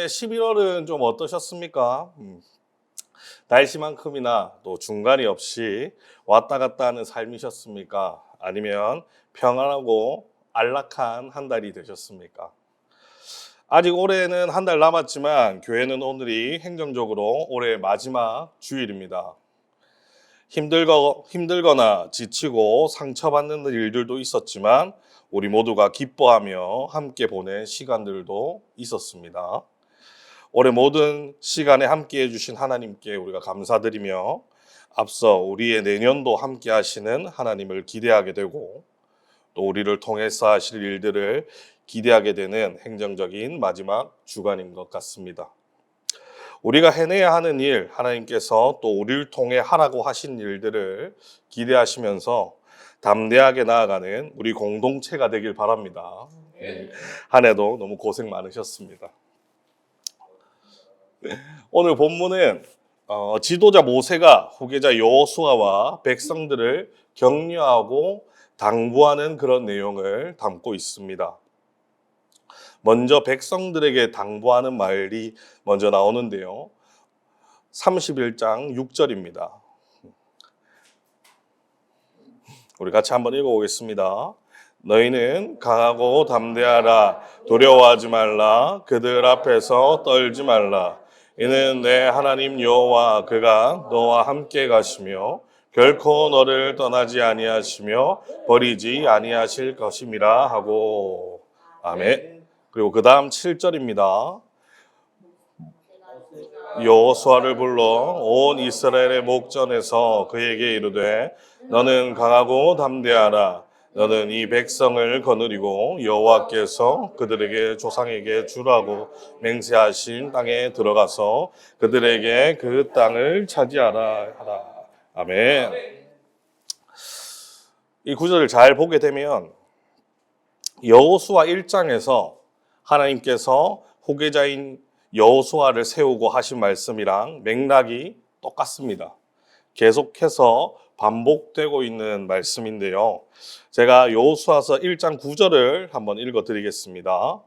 11월은 좀 어떠셨습니까? 날씨만큼이나 또 중간이 없이 왔다 갔다 하는 삶이셨습니까? 아니면 평안하고 안락한 한 달이 되셨습니까? 아직 올해는 한 달 남았지만 교회는 오늘이 행정적으로 올해의 마지막 주일입니다. 힘들거나 지치고 상처받는 일들도 있었지만 우리 모두가 기뻐하며 함께 보낸 시간들도 있었습니다. 올해 모든 시간에 함께 해주신 하나님께 우리가 감사드리며 앞서 우리의 내년도 함께 하시는 하나님을 기대하게 되고 또 우리를 통해서 하실 일들을 기대하게 되는 행정적인 마지막 주간인 것 같습니다. 우리가 해내야 하는 일, 하나님께서 또 우리를 통해 하라고 하신 일들을 기대하시면서 담대하게 나아가는 우리 공동체가 되길 바랍니다. 한 해도 너무 고생 많으셨습니다. 오늘 본문은 지도자 모세가 후계자 여호수아와 백성들을 격려하고 당부하는 그런 내용을 담고 있습니다. 먼저 백성들에게 당부하는 말이 먼저 나오는데요. 31장 6절입니다. 우리 같이 한번 읽어보겠습니다. 너희는 강하고 담대하라. 두려워하지 말라. 그들 앞에서 떨지 말라. 이는 내 하나님 여호와 그가 너와 함께 가시며 결코 너를 떠나지 아니하시며 버리지 아니하실 것임이라 하고. 아멘. 그리고 그 다음 7절입니다. 여호수아를 불러 온 이스라엘의 목전에서 그에게 이르되 너는 강하고 담대하라. 너는 이 백성을 거느리고 여호와께서 그들에게 조상에게 주라고 맹세하신 땅에 들어가서 그들에게 그 땅을 차지하라 하라. 아멘. 이 구절을 잘 보게 되면 여호수아 1장에서 하나님께서 후계자인 여호수아를 세우고 하신 말씀이랑 맥락이 똑같습니다. 계속해서 반복되고 있는 말씀인데요. 제가 여호수아서 1장 9절을 한번 읽어드리겠습니다.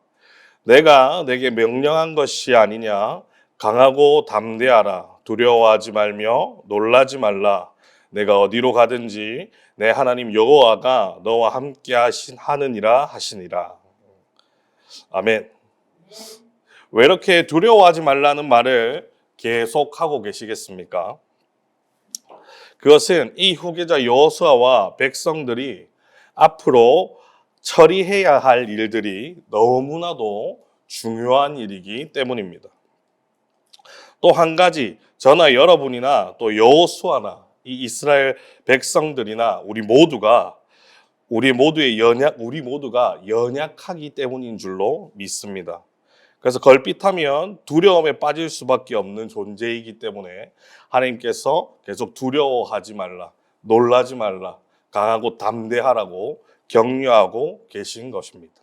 내가 내게 명령한 것이 아니냐. 강하고 담대하라. 두려워하지 말며 놀라지 말라. 내가 어디로 가든지 내 하나님 여호와가 너와 함께 하느니라 하시니라. 아멘. 왜 이렇게 두려워하지 말라는 말을 계속하고 계시겠습니까? 그것은 이 후계자 여호수아와 백성들이 앞으로 처리해야 할 일들이 너무나도 중요한 일이기 때문입니다. 또 한 가지, 저나 여러분이나 또 여호수아나 이 이스라엘 백성들이나 우리 모두가 연약하기 때문인 줄로 믿습니다. 그래서 걸핏하면 두려움에 빠질 수밖에 없는 존재이기 때문에 하나님께서 계속 두려워하지 말라, 놀라지 말라, 강하고 담대하라고 격려하고 계신 것입니다.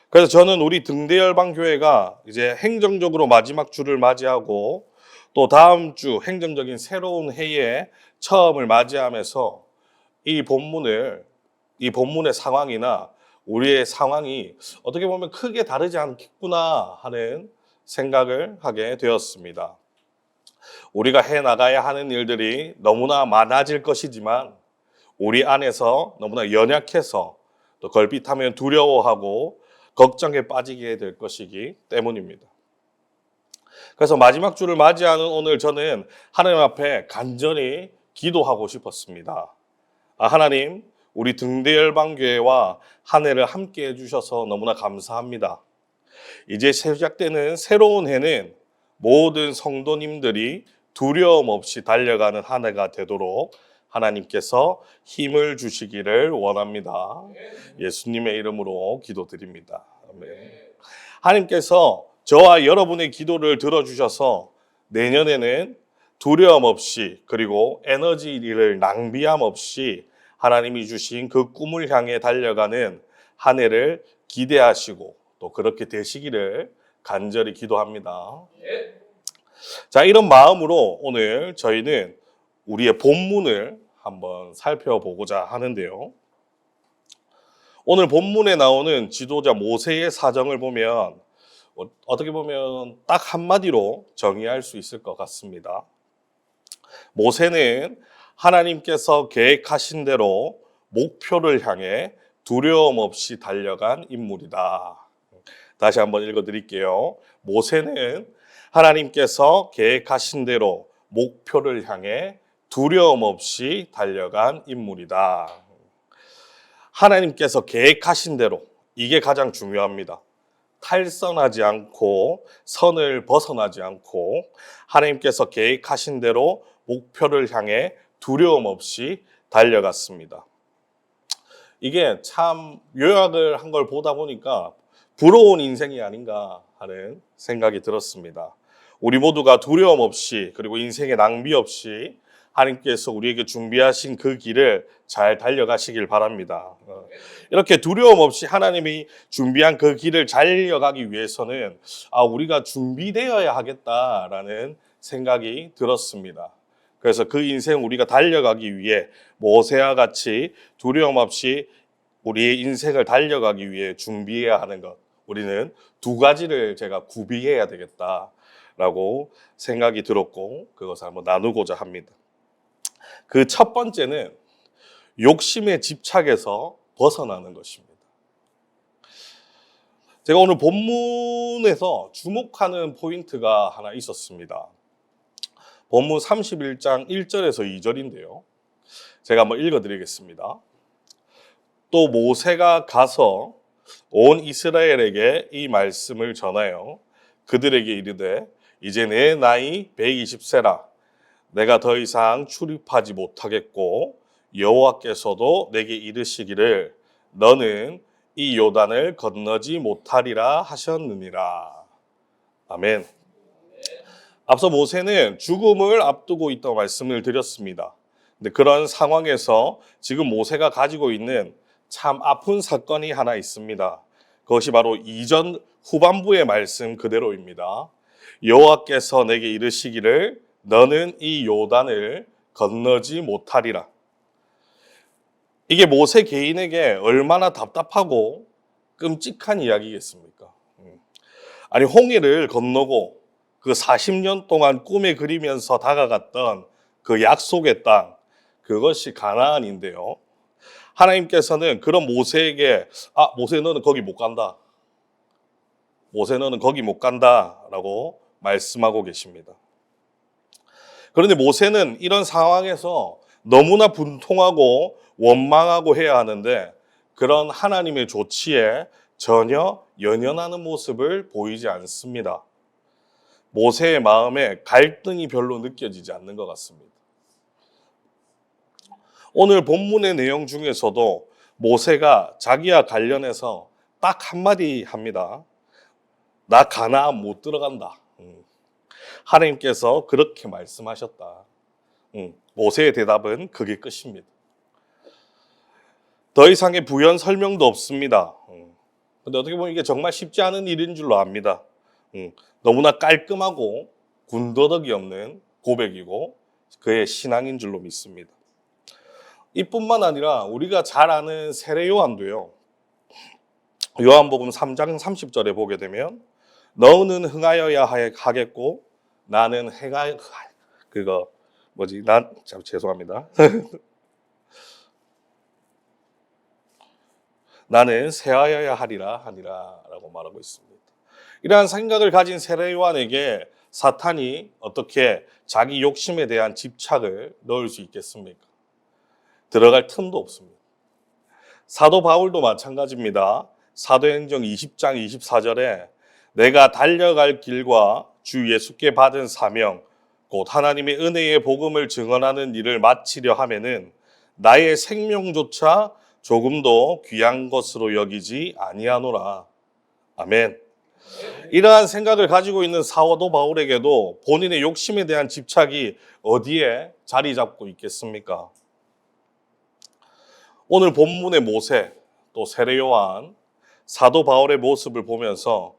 그래서 저는 우리 등대열방교회가 이제 행정적으로 마지막 주를 맞이하고 또 다음 주 행정적인 새로운 해에 처음을 맞이하면서 이 본문의 상황이나 우리의 상황이 어떻게 보면 크게 다르지 않겠구나 하는 생각을 하게 되었습니다. 우리가 해나가야 하는 일들이 너무나 많아질 것이지만 우리 안에서 너무나 연약해서 또 걸핏하면 두려워하고 걱정에 빠지게 될 것이기 때문입니다. 그래서 마지막 주를 맞이하는 오늘 저는 하나님 앞에 간절히 기도하고 싶었습니다. 하나님, 우리 등대열방교회와 한 해를 함께 해주셔서 너무나 감사합니다. 이제 시작되는 새로운 해는 모든 성도님들이 두려움 없이 달려가는 한 해가 되도록 하나님께서 힘을 주시기를 원합니다. 예수님의 이름으로 기도드립니다. 아멘. 하나님께서 저와 여러분의 기도를 들어주셔서 내년에는 두려움 없이 그리고 에너지를 낭비함 없이 하나님이 주신 그 꿈을 향해 달려가는 한 해를 기대하시고 또 그렇게 되시기를 간절히 기도합니다. 자, 이런 마음으로 오늘 저희는 우리의 본문을 한번 살펴보고자 하는데요. 오늘 본문에 나오는 지도자 모세의 사정을 보면 어떻게 보면 딱 한마디로 정의할 수 있을 것 같습니다. 모세는 하나님께서 계획하신 대로 목표를 향해 두려움 없이 달려간 인물이다. 다시 한번 읽어드릴게요. 모세는 하나님께서 계획하신 대로 목표를 향해 두려움 없이 달려간 인물이다. 하나님께서 계획하신 대로, 이게 가장 중요합니다. 탈선하지 않고 선을 벗어나지 않고 하나님께서 계획하신 대로 목표를 향해 두려움 없이 달려갔습니다. 이게 참 요약을 한 걸 보다 보니까 부러운 인생이 아닌가 하는 생각이 들었습니다. 우리 모두가 두려움 없이 그리고 인생의 낭비 없이 하나님께서 우리에게 준비하신 그 길을 잘 달려가시길 바랍니다. 이렇게 두려움 없이 하나님이 준비한 그 길을 잘 달려가기 위해서는 우리가 준비되어야 하겠다라는 생각이 들었습니다. 그래서 그 인생 우리가 달려가기 위해 모세와 같이 두려움 없이 우리의 인생을 달려가기 위해 준비해야 하는 것, 우리는 두 가지를 제가 구비해야 되겠다라고 생각이 들었고 그것을 한번 나누고자 합니다. 그 첫 번째는 욕심의 집착에서 벗어나는 것입니다. 제가 오늘 본문에서 주목하는 포인트가 하나 있었습니다. 본문 31장 1절에서 2절인데요. 제가 한번 읽어드리겠습니다. 또 모세가 가서 온 이스라엘에게 이 말씀을 전하여 그들에게 이르되 이제 내 나이 120세라 내가 더 이상 출입하지 못하겠고 여호와께서도 내게 이르시기를 너는 이 요단을 건너지 못하리라 하셨느니라. 아멘. 앞서 모세는 죽음을 앞두고 있다고 말씀을 드렸습니다. 근데 그런 상황에서 지금 모세가 가지고 있는 참 아픈 사건이 하나 있습니다. 그것이 바로 이전 후반부의 말씀 그대로입니다. 여호와께서 내게 이르시기를 너는 이 요단을 건너지 못하리라. 이게 모세 개인에게 얼마나 답답하고 끔찍한 이야기겠습니까? 아니 홍해를 건너고 그 40년 동안 꿈에 그리면서 다가갔던 그 약속의 땅, 그것이 가나안인데요. 하나님께서는 그런 모세에게 모세 너는 거기 못 간다. 모세 너는 거기 못 간다라고 말씀하고 계십니다. 그런데 모세는 이런 상황에서 너무나 분통하고 원망하고 해야 하는데 그런 하나님의 조치에 전혀 연연하는 모습을 보이지 않습니다. 모세의 마음에 갈등이 별로 느껴지지 않는 것 같습니다. 오늘 본문의 내용 중에서도 모세가 자기와 관련해서 딱 한마디 합니다. 나 가나안 못 들어간다. 하나님께서 그렇게 말씀하셨다. 모세의 대답은 그게 끝입니다. 더 이상의 부연 설명도 없습니다. 근데 어떻게 보면 이게 정말 쉽지 않은 일인 줄로 압니다. 너무나 깔끔하고 군더더기 없는 고백이고 그의 신앙인 줄로 믿습니다. 이뿐만 아니라 우리가 잘 아는 세례 요한도요. 요한복음 3장 30절에 보게 되면 너는 흥하여야 하겠고 나는 죄송합니다. 나는 새하여야 하니라라고 말하고 있습니다. 이러한 생각을 가진 세례 요한에게 사탄이 어떻게 자기 욕심에 대한 집착을 넣을 수 있겠습니까? 들어갈 틈도 없습니다. 사도 바울도 마찬가지입니다. 사도행전 20장 24절에 내가 달려갈 길과 주 예수께 받은 사명 곧 하나님의 은혜의 복음을 증언하는 일을 마치려 하면은 나의 생명조차 조금도 귀한 것으로 여기지 아니하노라. 아멘. 이러한 생각을 가지고 있는 사도 바울에게도 본인의 욕심에 대한 집착이 어디에 자리 잡고 있겠습니까? 오늘 본문의 모세, 또 세례 요한, 사도 바울의 모습을 보면서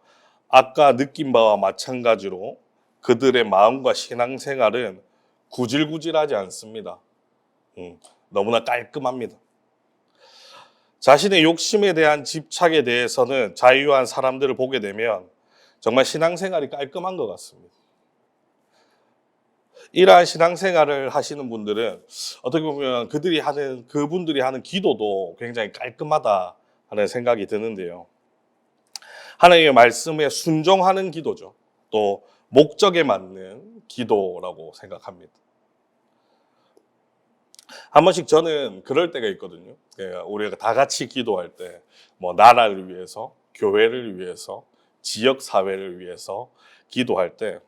아까 느낀 바와 마찬가지로 그들의 마음과 신앙생활은 구질구질하지 않습니다. 너무나 깔끔합니다. 자신의 욕심에 대한 집착에 대해서는 자유한 사람들을 보게 되면 정말 신앙생활이 깔끔한 것 같습니다. 이러한 신앙생활을 하시는 분들은 어떻게 보면 그분들이 하는 기도도 굉장히 깔끔하다 하는 생각이 드는데요. 하나님의 말씀에 순종하는 기도죠. 또 목적에 맞는 기도라고 생각합니다. 한 번씩 저는 그럴 때가 있거든요. 우리가 다 같이 기도할 때, 나라를 위해서, 교회를 위해서, 지역 사회를 위해서 기도할 때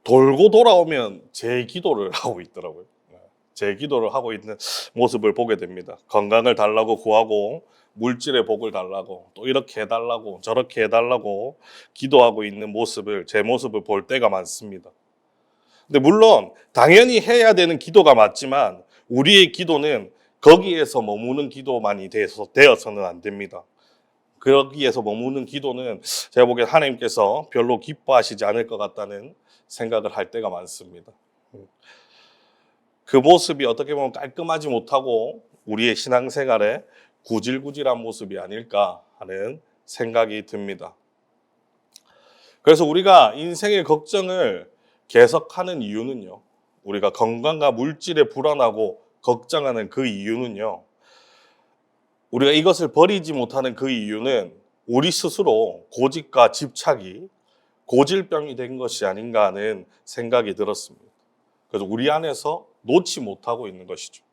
돌고 돌아오면 제 기도를 하고 있더라고요. 제 기도를 하고 있는 모습을 보게 됩니다. 건강을 달라고 구하고 물질의 복을 달라고 또 이렇게 해달라고 저렇게 해달라고 기도하고 있는 제 모습을 볼 때가 많습니다. 근데 물론 당연히 해야 되는 기도가 맞지만 우리의 기도는 거기에서 머무는 기도만이 되어서는 안 됩니다. 거기에서 머무는 기도는 제가 보기엔 하나님께서 별로 기뻐하시지 않을 것 같다는 생각을 할 때가 많습니다. 그 모습이 어떻게 보면 깔끔하지 못하고 우리의 신앙생활에 구질구질한 모습이 아닐까 하는 생각이 듭니다. 그래서 우리가 인생의 걱정을 계속하는 이유는요. 우리가 건강과 물질에 불안하고 걱정하는 그 이유는요. 우리가 이것을 버리지 못하는 그 이유는 우리 스스로 고집과 집착이 고질병이 된 것이 아닌가 하는 생각이 들었습니다. 그래서 우리 안에서 놓지 못하고 있는 것이죠.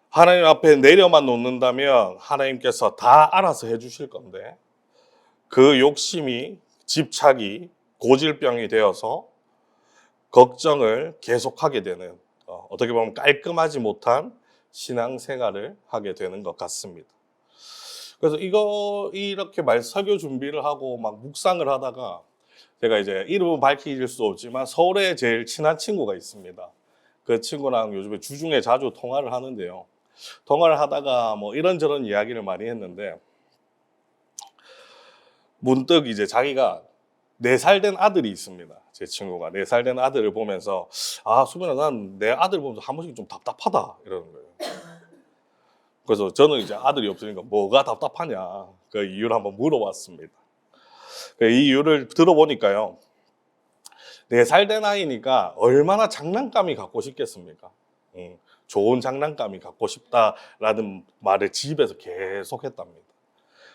하나님 앞에 내려만 놓는다면 하나님께서 다 알아서 해주실 건데 그 욕심이 집착이 고질병이 되어서 걱정을 계속하게 되는 어떻게 보면 깔끔하지 못한 신앙생활을 하게 되는 것 같습니다. 그래서 이렇게 설교 준비를 하고 막 묵상을 하다가 제가 이제 이름은 밝힐 수 없지만 서울에 제일 친한 친구가 있습니다. 그 친구랑 요즘에 주중에 자주 통화를 하는데요. 통화를 하다가 이런저런 이야기를 많이 했는데 문득 이제 자기가 4살 된 아들이 있습니다. 제 친구가 4살 된 아들을 보면서 수빈아, 난 내 아들 보면서 한 번씩 좀 답답하다 이러는 거예요. 그래서 저는 이제 아들이 없으니까 뭐가 답답하냐 그 이유를 한번 물어봤습니다. 이 이유를 들어보니까요. 4살 된 아이니까 얼마나 장난감이 갖고 싶겠습니까? 좋은 장난감이 갖고 싶다라는 말을 집에서 계속 했답니다.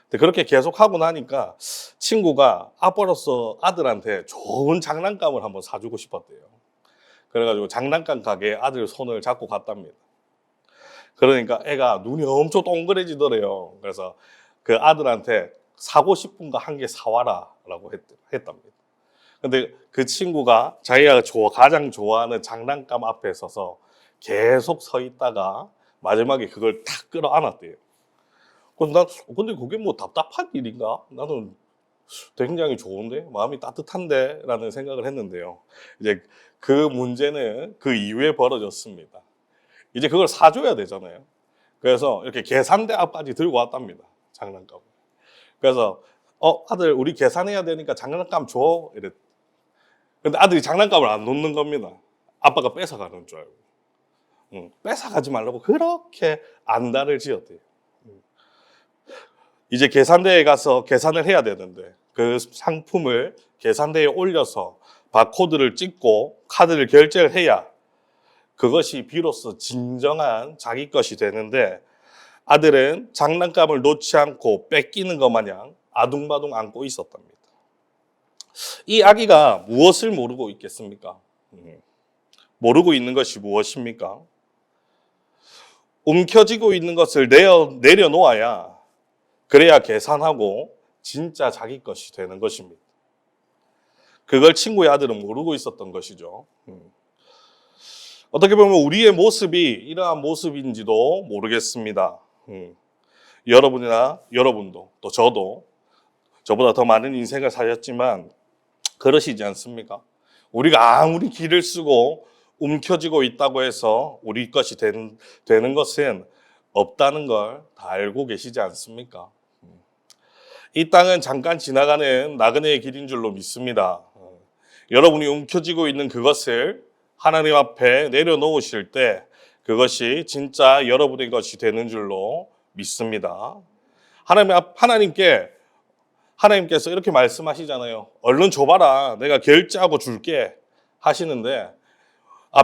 근데 그렇게 계속 하고 나니까 친구가 아빠로서 아들한테 좋은 장난감을 한번 사주고 싶었대요. 그래가지고 장난감 가게에 아들 손을 잡고 갔답니다. 그러니까 애가 눈이 엄청 동그래지더래요. 그래서 그 아들한테 사고 싶은 거 한 개 사와라 라고 했답니다. 근데 그 친구가 자기가 가장 좋아하는 장난감 앞에 서서 계속 서 있다가 마지막에 그걸 탁 끌어안았대요. 그래서 근데 그게 답답한 일인가? 나는 굉장히 좋은데? 마음이 따뜻한데? 라는 생각을 했는데요. 이제 그 문제는 그 이후에 벌어졌습니다. 이제 그걸 사줘야 되잖아요. 그래서 이렇게 계산대 앞까지 들고 왔답니다. 장난감을. 그래서 아들 우리 계산해야 되니까 장난감 줘. 이랬. 근데 아들이 장난감을 안 놓는 겁니다. 아빠가 뺏어가는 줄 알고. 뺏어가지 말라고 그렇게 안달을 지었대요. 이제 계산대에 가서 계산을 해야 되는데 그 상품을 계산대에 올려서 바코드를 찍고 카드를 결제를 해야 그것이 비로소 진정한 자기 것이 되는데 아들은 장난감을 놓지 않고 뺏기는 것 마냥 아둥바둥 안고 있었답니다. 이 아기가 무엇을 모르고 있겠습니까? 모르고 있는 것이 무엇입니까? 움켜쥐고 있는 것을 내려놓아야 그래야 계산하고 진짜 자기 것이 되는 것입니다. 그걸 친구의 아들은 모르고 있었던 것이죠. 어떻게 보면 우리의 모습이 이러한 모습인지도 모르겠습니다. 여러분이나 여러분도 또 저도 저보다 더 많은 인생을 사셨지만 그러시지 않습니까? 우리가 아무리 기를 쓰고 움켜쥐고 있다고 해서 우리 것이 되는 것은 없다는 걸 다 알고 계시지 않습니까? 이 땅은 잠깐 지나가는 나그네의 길인 줄로 믿습니다. 여러분이 움켜쥐고 있는 그것을 하나님 앞에 내려놓으실 때 그것이 진짜 여러분의 것이 되는 줄로 믿습니다. 하나님께 하나님께서 이렇게 말씀하시잖아요. 얼른 줘봐라. 내가 결제하고 줄게 하시는데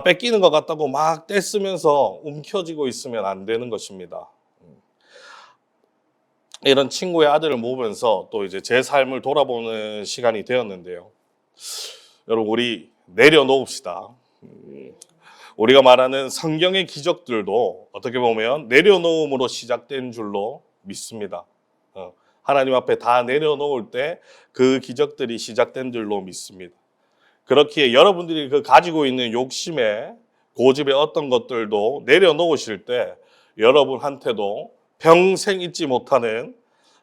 뺏기는 것 같다고 막 떼쓰면서 움켜쥐고 있으면 안 되는 것입니다. 이런 친구의 아들을 모으면서 또 이제 제 삶을 돌아보는 시간이 되었는데요. 여러분, 우리 내려놓읍시다. 우리가 말하는 성경의 기적들도 어떻게 보면 내려놓음으로 시작된 줄로 믿습니다. 하나님 앞에 다 내려놓을 때 그 기적들이 시작된 줄로 믿습니다. 그렇기에 여러분들이 그 가지고 있는 욕심에 고집의 어떤 것들도 내려놓으실 때 여러분한테도 평생 잊지 못하는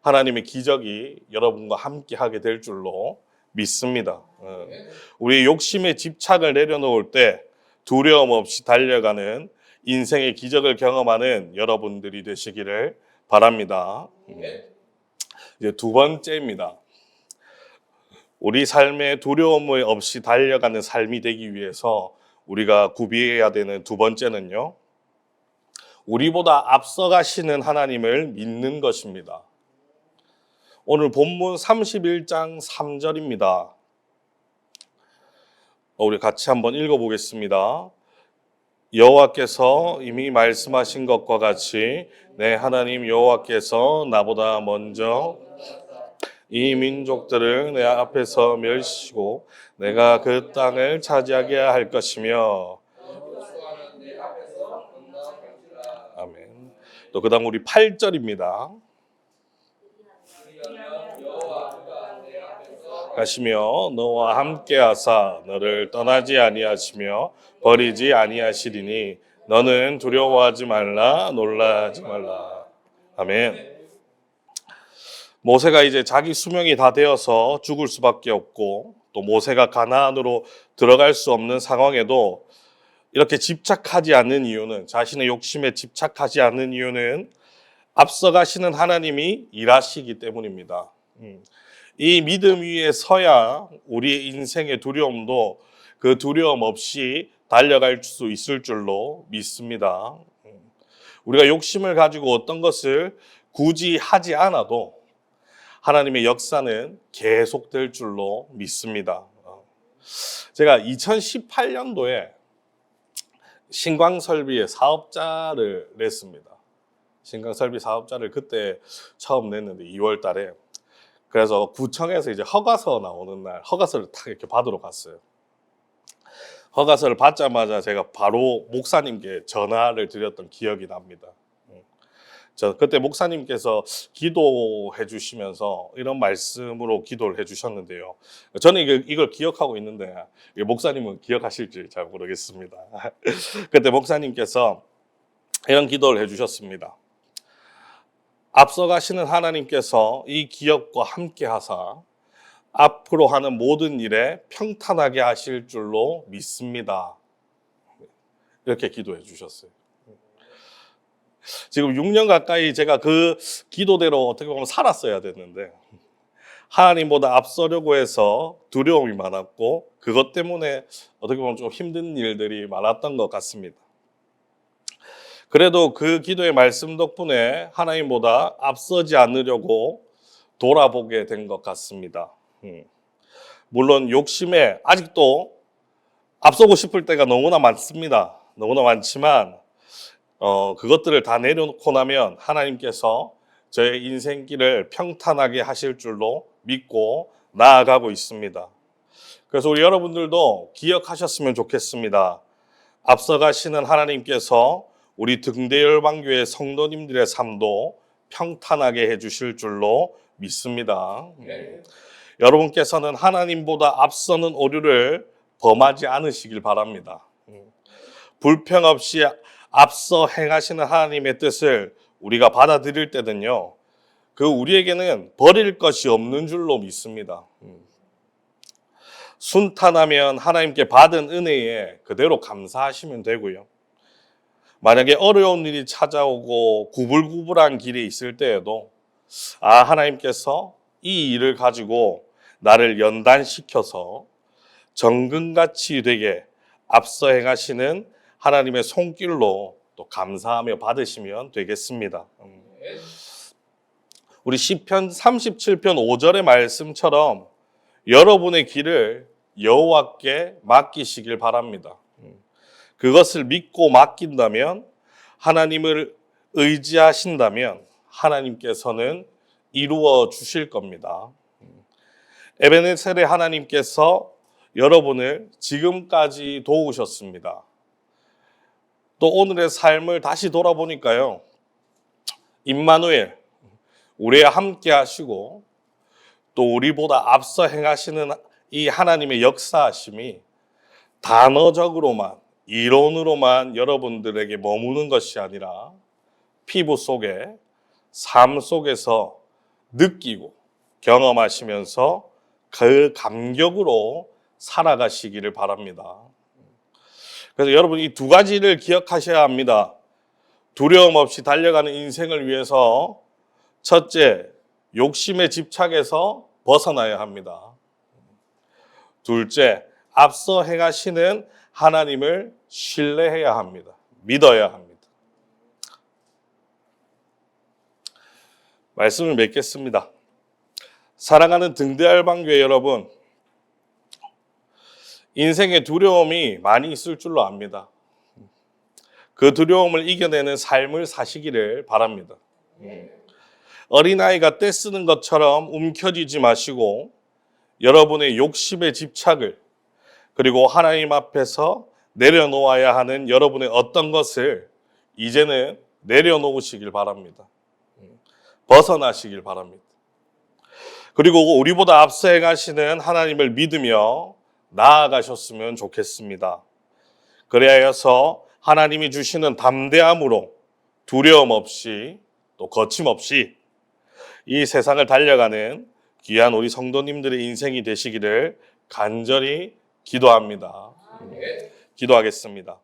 하나님의 기적이 여러분과 함께 하게 될 줄로 믿습니다. 우리 욕심의 집착을 내려놓을 때 두려움 없이 달려가는 인생의 기적을 경험하는 여러분들이 되시기를 바랍니다. 이제 두 번째입니다. 우리 삶에 두려움 없이 달려가는 삶이 되기 위해서 우리가 구비해야 되는 두 번째는요, 우리보다 앞서가시는 하나님을 믿는 것입니다. 오늘 본문 31장 3절입니다. 우리 같이 한번 읽어보겠습니다. 여호와께서 이미 말씀하신 것과 같이 내 하나님 여호와께서 나보다 먼저 이 민족들을 내 앞에서 멸시고 내가 그 땅을 차지하게 할 것이며. 아멘. 또 그 다음 우리 8절입니다. 가시며 너와 함께 하사 너를 떠나지 아니하시며 버리지 아니하시리니 너는 두려워하지 말라 놀라지 말라. 아멘. 모세가 이제 자기 수명이 다 되어서 죽을 수밖에 없고 또 모세가 가나안으로 들어갈 수 없는 상황에도 이렇게 집착하지 않는 이유는, 자신의 욕심에 집착하지 않는 이유는 앞서가시는 하나님이 일하시기 때문입니다. 이 믿음 위에 서야 우리의 인생의 두려움도 그 두려움 없이 달려갈 수 있을 줄로 믿습니다. 우리가 욕심을 가지고 어떤 것을 굳이 하지 않아도 하나님의 역사는 계속될 줄로 믿습니다. 제가 2018년도에 신광설비의 사업자를 냈습니다. 신광설비 사업자를 그때 처음 냈는데 2월 달에. 그래서 구청에서 이제 허가서 나오는 날 허가서를 딱 이렇게 받으러 갔어요. 허가서를 받자마자 제가 바로 목사님께 전화를 드렸던 기억이 납니다. 그때 목사님께서 기도해 주시면서 이런 말씀으로 기도를 해 주셨는데요. 저는 이걸 기억하고 있는데 목사님은 기억하실지 잘 모르겠습니다. 그때 목사님께서 이런 기도를 해 주셨습니다. 앞서가시는 하나님께서 이 기업과 함께 하사 앞으로 하는 모든 일에 평탄하게 하실 줄로 믿습니다. 이렇게 기도해 주셨어요. 지금 6년 가까이 제가 그 기도대로 어떻게 보면 살았어야 됐는데 하나님보다 앞서려고 해서 두려움이 많았고 그것 때문에 어떻게 보면 좀 힘든 일들이 많았던 것 같습니다. 그래도 그 기도의 말씀 덕분에 하나님보다 앞서지 않으려고 돌아보게 된 것 같습니다. 물론 욕심에 아직도 앞서고 싶을 때가 너무나 많습니다. 너무나 많지만 그것들을 다 내려놓고 나면 하나님께서 저의 인생길을 평탄하게 하실 줄로 믿고 나아가고 있습니다. 그래서 우리 여러분들도 기억하셨으면 좋겠습니다. 앞서가시는 하나님께서 우리 등대열방교회 성도님들의 삶도 평탄하게 해주실 줄로 믿습니다. 여러분께서는 하나님보다 앞서는 오류를 범하지 않으시길 바랍니다. 불평 없이 앞서 행하시는 하나님의 뜻을 우리가 받아들일 때는요, 그 우리에게는 버릴 것이 없는 줄로 믿습니다. 순탄하면 하나님께 받은 은혜에 그대로 감사하시면 되고요. 만약에 어려운 일이 찾아오고 구불구불한 길이 있을 때에도 하나님께서 이 일을 가지고 나를 연단시켜서 정금같이 되게 앞서 행하시는 하나님의 손길로 또 감사하며 받으시면 되겠습니다. 우리 시편 37편 5절의 말씀처럼 여러분의 길을 여호와께 맡기시길 바랍니다. 그것을 믿고 맡긴다면, 하나님을 의지하신다면 하나님께서는 이루어 주실 겁니다. 에베네셀의 하나님께서 여러분을 지금까지 도우셨습니다. 또 오늘의 삶을 다시 돌아보니까요, 임마누엘, 우리와 함께 하시고 또 우리보다 앞서 행하시는 이 하나님의 역사하심이 단어적으로만, 이론으로만 여러분들에게 머무는 것이 아니라 피부 속에, 삶 속에서 느끼고 경험하시면서 그 감격으로 살아가시기를 바랍니다. 그래서 여러분, 이 두 가지를 기억하셔야 합니다. 두려움 없이 달려가는 인생을 위해서 첫째, 욕심의 집착에서 벗어나야 합니다. 둘째, 앞서 행하시는 하나님을 신뢰해야 합니다. 믿어야 합니다. 말씀을 맺겠습니다. 사랑하는 등대알방교회 여러분, 인생에 두려움이 많이 있을 줄로 압니다. 그 두려움을 이겨내는 삶을 사시기를 바랍니다. 어린아이가 떼쓰는 것처럼 움켜쥐지 마시고 여러분의 욕심의 집착을, 그리고 하나님 앞에서 내려놓아야 하는 여러분의 어떤 것을 이제는 내려놓으시길 바랍니다. 벗어나시길 바랍니다. 그리고 우리보다 앞서 행하시는 하나님을 믿으며 나아가셨으면 좋겠습니다. 그래야서 하나님이 주시는 담대함으로 두려움 없이 또 거침없이 이 세상을 달려가는 귀한 우리 성도님들의 인생이 되시기를 간절히 기도합니다. 기도하겠습니다.